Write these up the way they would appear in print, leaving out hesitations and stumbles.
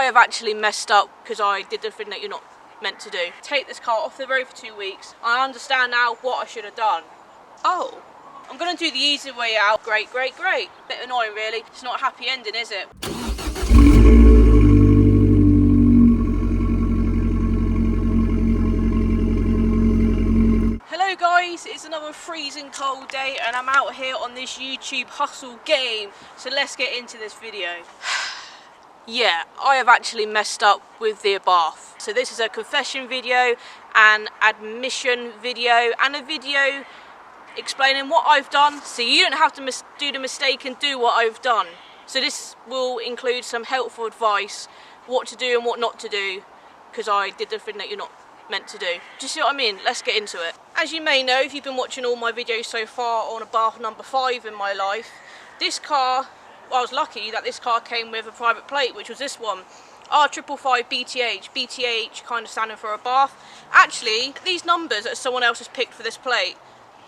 have actually messed up because I did the thing that you're not meant to do. Take this car off the road for 2 weeks. I understand now what I should have done. Oh, I'm going to do the easy way out. Great, great, great. Bit annoying really. It's not a happy ending, is it? Hello guys, it's another freezing cold day and I'm out here on this YouTube hustle game. So let's get into this video. Yeah, I have actually messed up with the Abarth. So this is a confession video, an admission video, and a video explaining what I've done, so you don't have to do the mistake and do what I've done. So this will include some helpful advice, what to do and what not to do, because I did the thing that you're not meant to do. Do you see what I mean? Let's get into it. As you may know, if you've been watching all my videos so far on Abarth number 5 in my life, this car, well, I was lucky that this car came with a private plate, which was this one, R555 BTH. BTH kind of standing for Abarth. Actually, these numbers that someone else has picked for this plate,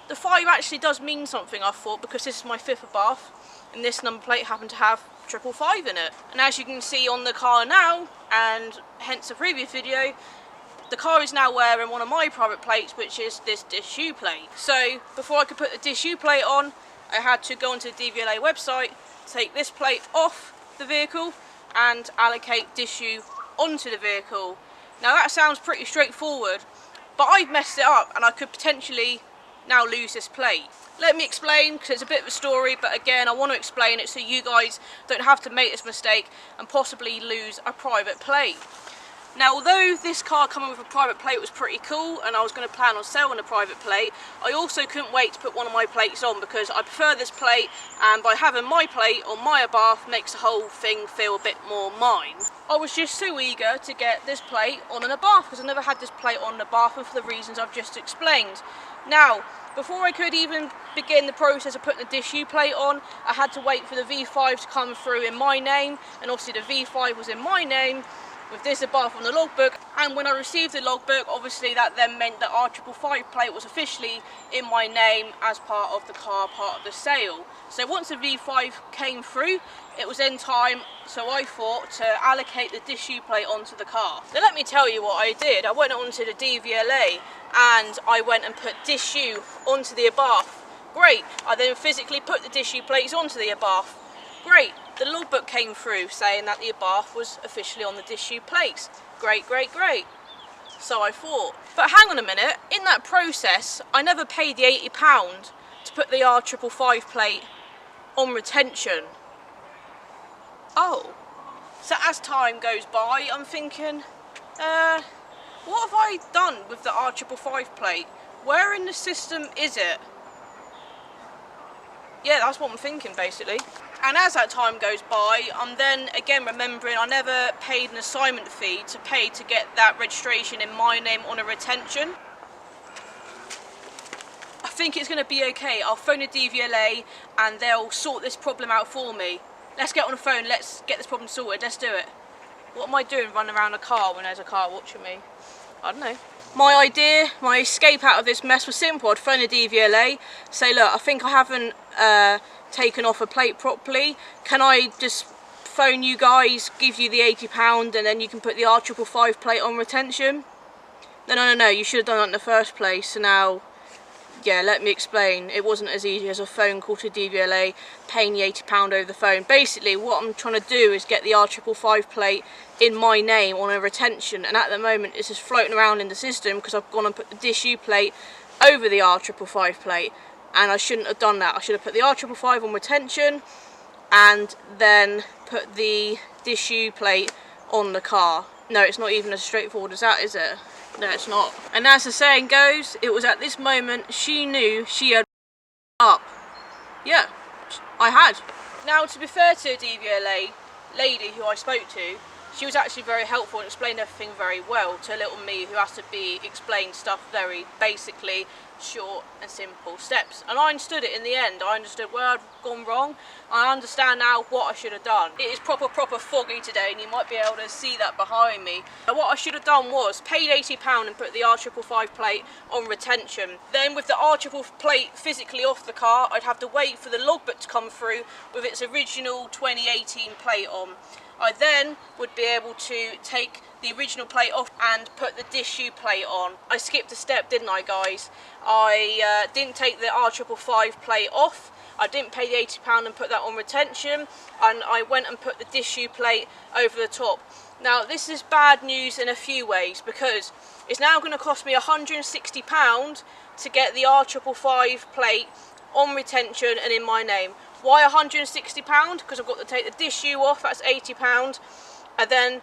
the 5 actually does mean something, I thought, because this is my 5th Abarth, and this number plate happened to have 555 in it. And as you can see on the car now, and hence the previous video, the car is now wearing one of my private plates, which is this DISU plate. So, before I could put the DISU plate on, I had to go onto the DVLA website, take this plate off the vehicle, and allocate DISU onto the vehicle. Now that sounds pretty straightforward, but I've messed it up, and I could potentially now lose this plate. Let me explain, because it's a bit of a story, but again I want to explain it so you guys don't have to make this mistake and possibly lose a private plate. Now, although this car coming with a private plate was pretty cool and I was going to plan on selling a private plate, I also couldn't wait to put one of my plates on because I prefer this plate, and by having my plate on my Abarth makes the whole thing feel a bit more mine. I was just so eager to get this plate on an Abarth because I never had this plate on an Abarth, and for the reasons I've just explained. Now, before I could even begin the process of putting the DISU plate on, I had to wait for the V5 to come through in my name, and obviously the V5 was in my name with this Abarth on the logbook, and when I received the logbook, obviously that then meant that R555 plate was officially in my name as part of the car, part of the sale. So once the V5 came through, it was in time, so I thought, to allocate the DISU plate onto the car. Now let me tell you what I did. I went onto the DVLA and I went and put DISU onto the Abarth. Great. I then physically put the DISU plates onto the Abarth. Great. The logbook came through saying that the Abarth was officially on the DISU plates. Great, great, great. So I thought. But hang on a minute, in that process, I never paid the £80 to put the R555 plate on retention. Oh. So as time goes by, I'm thinking, what have I done with the R555 plate? Where in the system is it? Yeah, that's what I'm thinking basically. And as that time goes by, I'm then again remembering I never paid an assignment fee to pay to get that registration in my name on a retention. I think it's going to be okay. I'll phone the DVLA and they'll sort this problem out for me. Let's get on the phone, let's get this problem sorted, let's do it. What am I doing running around a car when there's a car watching me? I don't know. My idea, my escape out of this mess was simple. I'd phone the DVLA, say, look, I think I haven't taken off a plate properly. Can I just phone you guys, give you the £80 and then you can put the R555 plate on retention? No, you should have done that in the first place. So now, yeah, let me explain. It wasn't as easy as a phone call to DVLA, paying the £80 over the phone. Basically, what I'm trying to do is get the R555 plate in my name on a retention, and at the moment it's just floating around in the system because I've gone and put the DISU plate over the R555 plate, and I shouldn't have done that. I should have put the R555 on retention and then put the DISU plate on the car. No, it's not even as straightforward as that, is it? No, it's not. And as the saying goes, it was at this moment she knew she had up. Yeah, I had. Now, to be fair to the DVLA lady who I spoke to, she was actually very helpful and explained everything very well to little me who has to be explained stuff very basically, short and simple steps. And I understood it in the end. I understood where I'd gone wrong. I understand now what I should have done. It is proper foggy today and you might be able to see that behind me. But what I should have done was paid £80 and put the R555 plate on retention. Then with the R555 plate physically off the car, I'd have to wait for the logbook to come through with its original 2018 plate on. I then would be able to take the original plate off and put the disused plate on. I skipped a step, didn't I, guys? I didn't take the R555 plate off. I didn't pay the £80 and put that on retention, and I went and put the disused plate over the top. Now, this is bad news in a few ways, because it's now going to cost me £160 to get the R555 plate on retention and in my name. Why £160? Because I've got to take the disused off, that's £80, and then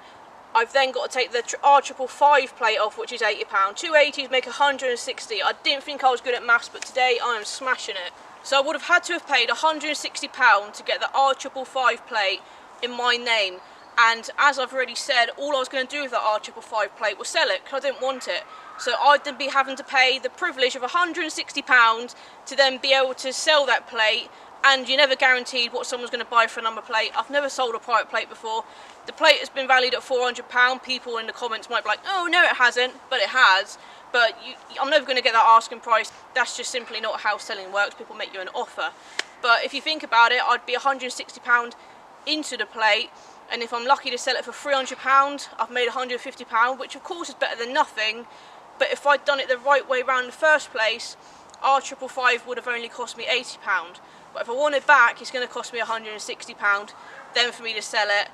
I've then got to take the R555 plate off, which is £80. 280s make 160. I didn't think I was good at maths, but today I am smashing it. So I would have had to have paid £160 to get the R555 plate in my name. And as I've already said, all I was going to do with that R555 plate was sell it, because I didn't want it. So I'd then be having to pay the privilege of £160 to then be able to sell that plate, and you're never guaranteed what someone's going to buy for a number plate. I've never sold a private plate before. The plate has been valued at £400. People in the comments might be like, oh no it hasn't, but it has. But I'm never going to get that asking price. That's just simply not how selling works. People make you an offer. But if you think about it, I'd be £160 into the plate, and if I'm lucky to sell it for £300, I've made £150, which of course is better than nothing. But if I'd done it the right way around in the first place, R555 would have only cost me £80. But if I want it back, it's going to cost me £160 then for me to sell it,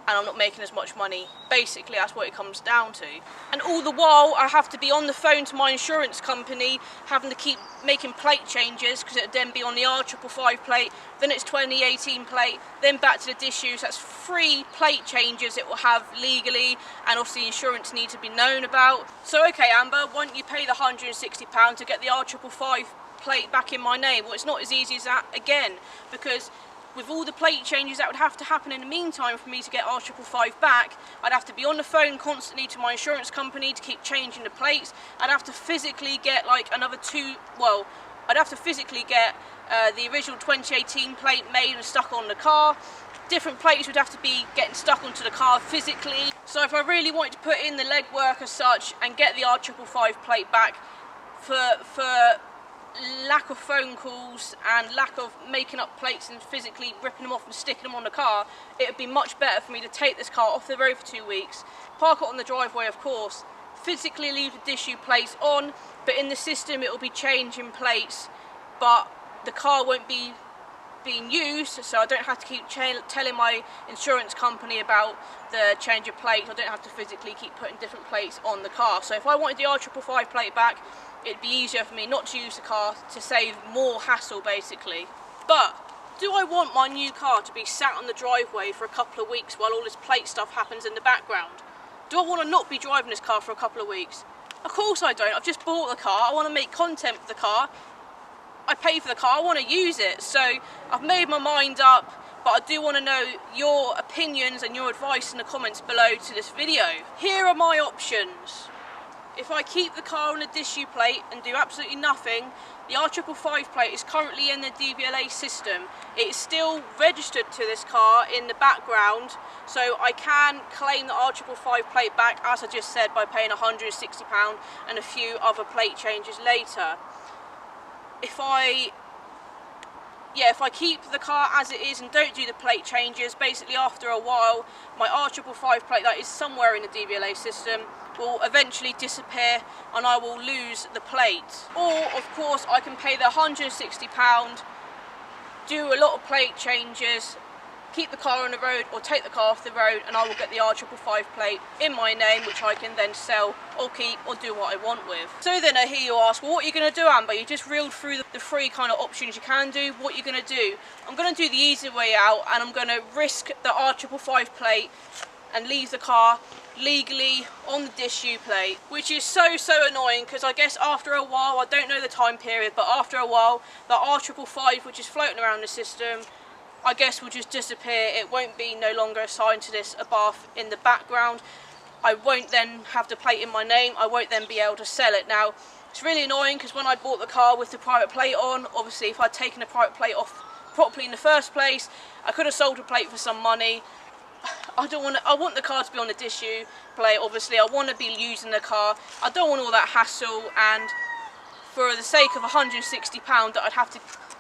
and I'm not making as much money. Basically, that's what it comes down to. And all the while, I have to be on the phone to my insurance company, having to keep making plate changes, because it would then be on the R555 plate, then it's 2018 plate, then back to the disused. That's 3 plate changes it will have legally, and obviously insurance needs to be known about. So okay, Amber, why don't you pay the £160 to get the R555 plate back in my name? Well, it's not as easy as that again, because with all the plate changes that would have to happen in the meantime for me to get R555 back, I'd have to be on the phone constantly to my insurance company to keep changing the plates. I'd have to physically get like another I'd have to physically get the original 2018 plate made and stuck on the car. Different plates would have to be getting stuck onto the car physically. So if I really wanted to put in the legwork as such and get the R555 plate back, for lack of phone calls and lack of making up plates and physically ripping them off and sticking them on the car, it would be much better for me to take this car off the road for 2 weeks, park it on the driveway of course, physically leave the disused plates on, but in the system it will be changing plates, but the car won't be being used, so I don't have to keep telling my insurance company about the change of plates. I don't have to physically keep putting different plates on the car. So if I wanted the R555 plate back, it'd be easier for me not to use the car to save more hassle basically. But do I want my new car to be sat on the driveway for a couple of weeks while all this plate stuff happens in the background? Do I want to not be driving this car for a couple of weeks? Of course I don't. I've just bought the car. I want to make content for the car. I pay for the car, I want to use it, so I've made my mind up, but I do want to know your opinions and your advice in the comments below to this video. Here are my options. If I keep the car on a disused plate and do absolutely nothing, the R555 plate is currently in the DVLA system. It is still registered to this car in the background, so I can claim the R555 plate back, as I just said, by paying £160 and a few other plate changes later. If I keep the car as it is and don't do the plate changes, basically after a while my R555 plate that is somewhere in the DVLA system will eventually disappear and I will lose the plate. Or of course I can pay the £160, do a lot of plate changes, keep the car on the road or take the car off the road, and I will get the R555 plate in my name, which I can then sell or keep or do what I want with. So then I hear you ask, well, what are you going to do, Amber? You just reeled through the 3 kind of options you can do. What are you going to do? I'm going to do the easy way out, and I'm going to risk the R555 plate and leave the car legally on the disused plate, which is so annoying, because I guess after a while, I don't know the time period, but after a while the R555 which is floating around the system, I guess will just disappear. It won't be no longer assigned to this Abarth in the background. I won't then have the plate in my name. I won't then be able to sell it. Now, it's really annoying because when I bought the car with the private plate on, obviously if I'd taken the private plate off properly in the first place, I could have sold the plate for some money. I want the car to be on the disused plate, obviously. I want to be using the car. I don't want all that hassle, and for the sake of £160 that I'd have to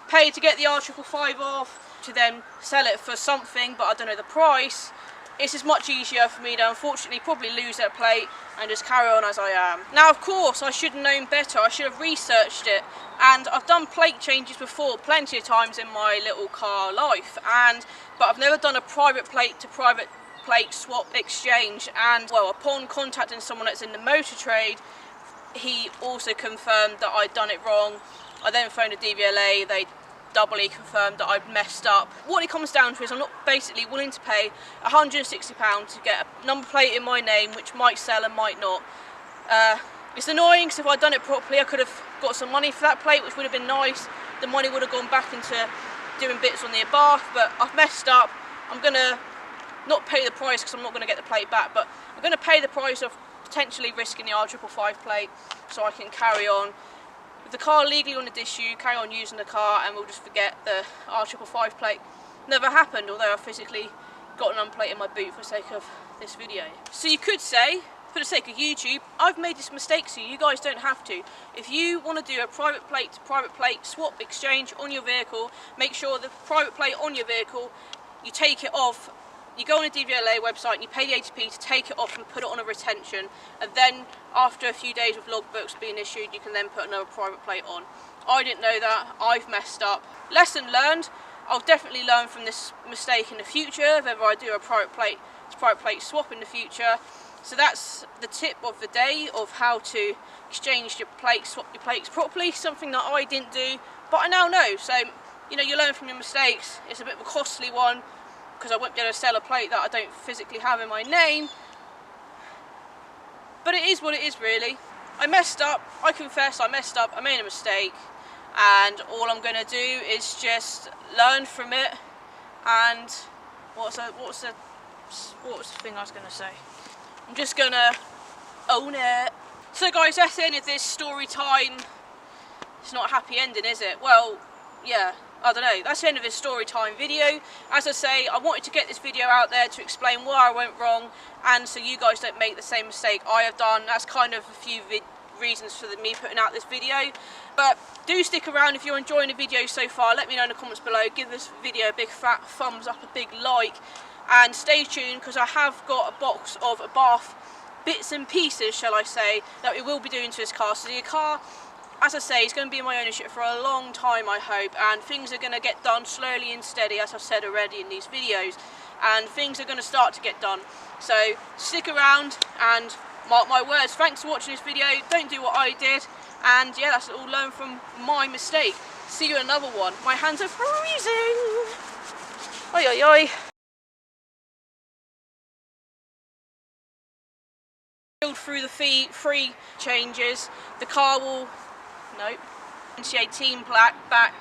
pay to get the R555 off, to then sell it for something, but I don't know the price, it's just much easier for me to unfortunately probably lose that plate and just carry on as I am. Now of course I should have known better, I should have researched it, and I've done plate changes before plenty of times in my little car life, but I've never done a private plate to private plate swap exchange. And well, upon contacting someone that's in the motor trade, he also confirmed that I'd done it wrong. I then phoned a DVLA, they doubly confirmed that I'd messed up. What it comes down to is I'm not basically willing to pay £160 to get a number plate in my name, which might sell and might not. It's annoying because if I'd done it properly I could have got some money for that plate, which would have been nice. The money would have gone back into doing bits on the Abarth, but I've messed up. I'm going to not pay the price because I'm not going to get the plate back, but I'm going to pay the price of potentially risking the R555 plate so I can carry on with the car legally on the issue, carry on using the car, and we'll just forget the R555 plate never happened, although I physically got an unplate in my boot for the sake of this video. So you could say, for the sake of YouTube, I've made this mistake so you guys don't have to. If you want to do a private plate to private plate swap exchange on your vehicle, make sure the private plate on your vehicle, you take it off. You go on a DVLA website and you pay the 80p to take it off and put it on a retention, and then after a few days of logbooks being issued you can then put another private plate on. I didn't know that, I've messed up. Lesson learned. I'll definitely learn from this mistake in the future, whether I do a private plate to private plate swap in the future. So that's the tip of the day of how to exchange your plates, swap your plates properly, something that I didn't do, but I now know. So, you know, you learn from your mistakes. It's a bit of a costly one, because I won't be able to sell a plate that I don't physically have in my name. But it is what it is, really. I messed up, I confess I messed up, I made a mistake, and all I'm going to do is just learn from it. And what was the thing I was going to say? I'm just going to own it. So guys, that's the end of this story time. It's not a happy ending, is it? Well, yeah. I don't know, that's the end of this story time video. As I say, I wanted to get this video out there to explain where I went wrong, and so you guys don't make the same mistake I have done. That's kind of a few reasons for me putting out this video. But do stick around if you're enjoying the video so far. Let me know in the comments below. Give this video a big fat thumbs up, a big like, and stay tuned because I have got a box of Abarth bits and pieces, shall I say, that we will be doing to this car. So the car, as I say, it's going to be in my ownership for a long time, I hope, and things are going to get done slowly and steady, as I've said already in these videos, and things are going to start to get done. So stick around and mark my words. Thanks for watching this video. Don't do what I did, and yeah, that's all learned from my mistake. See you in another one. My hands are freezing. Oi, oi, oi. Through the free changes, the car will, no, 2018 black back,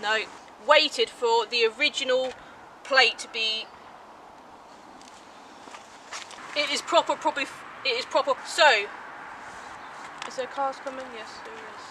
no, waited for the original plate to be, it is proper, so, is there cars coming? Yes, there is.